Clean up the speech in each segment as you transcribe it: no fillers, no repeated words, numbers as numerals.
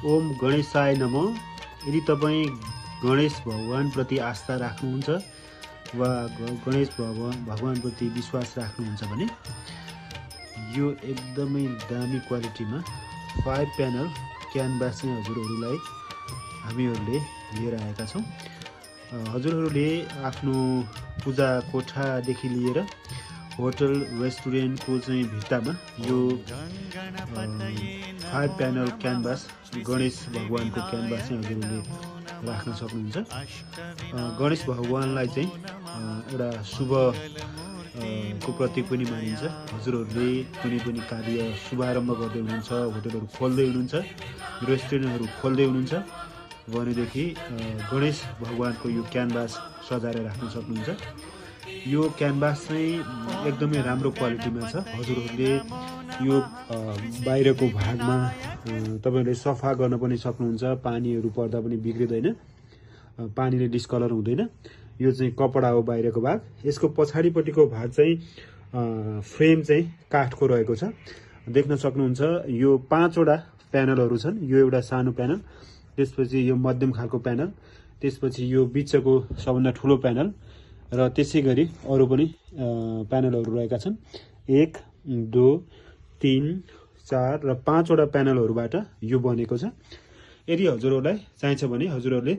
ओम गणेशाय नमः। यदि तपाईँ गणेश भगवानप्रति आस्था राख्नुहुन्छ वा गणेश भगवानप्रति विश्वास राख्नुहुन्छ भने यो एकदमै दामी क्वालिटीमा 5 प्यानल क्यानभास चाहिँ हजुरहरूलाई हामीहरूले लिएर आएका छौँ। हजुरहरूले आफ्नो पूजा कोठादेखि लिएर होटल रेस्टुरेन्टको चाहिँ भित्तामा यो 5 प्यानल क्यानभास गणेश भगवानको क्यानभास चाहिँ हजुरहरूले राख्न सक्नुहुन्छ। गणेश भगवानलाई चाहिँ एउटा शुभ को प्रतीक पनि मानिन्छ। हजुरहरूले कुनै पनि कार्य शुभारम्भ गर्दै हुनुहुन्छ, होटलहरू खोल्दै हुनुहुन्छ, रेस्टुरेन्टहरू खोल्दै हुनुहुन्छ भनेदेखि गणेश भगवानको यो क्यानभास सजाएर राख्न सक्नुहुन्छ। यो क्यानभास चाहिँ एकदमै राम्रो क्वालिटीमा छ। हजुरहरूले यो बाहिरको भागमा तपाईँहरूले सफा गर्न पनि सक्नुहुन्छ। पानीहरू पर्दा पनि बिग्रिँदैन, पानीले डिस्कलर हुँदैन। यो चाहिँ कपडा हो बाहिरको भाग। यसको पछाडिपट्टिको भाग चाहिँ फ्रेम चाहिँ काठको रहेको छ, देख्न सक्नुहुन्छ। यो 5वटा प्यानलहरू छन्। यो एउटा सानो प्यानल, त्यसपछि यो मध्यम खालको प्यानल, त्यसपछि यो बिचको सबभन्दा ठुलो प्यानल र त्यसै गरी अरू पनि प्यानलहरू रहेका छन्। 1, 2, 3, 4 र 5वटा प्यानलहरूबाट यो बनेको छ। यदि हजुरहरूलाई चाहिन्छ भने हजुरहरूले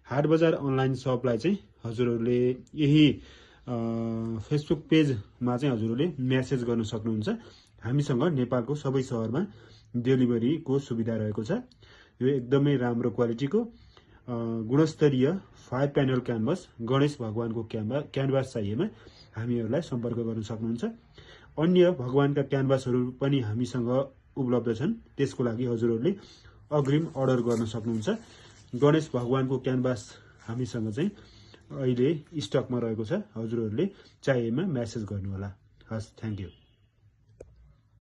हाट बजार अनलाइन सपलाई चाहिँ हजुरहरूले यही फेसबुक पेजमा चाहिँ हजुरहरूले म्यासेज गर्न सक्नुहुन्छ। हामीसँग नेपालको सबै सहरमा डेलिभरीको सुविधा रहेको छ। यो एकदमै राम्रो क्वालिटीको गुणस्तरीय 5 प्यानल क्यानभास गणेश भगवानको क्यानभास चाहिएमा हामीहरूलाई सम्पर्क गर्न सक्नुहुन्छ। अन्य भगवानका क्यानभासहरू पनि हामीसँग उपलब्ध छन्। त्यसको लागि हजुरहरूले अग्रिम अर्डर गर्न सक्नुहुन्छ। गणेश भगवानको क्यानभास हामीसँग चाहिँ अहिले स्टकमा रहेको छ। हजुरहरूले चाहिएमा म्यासेज गर्नुहोला। हस्, थ्याङ्क यू।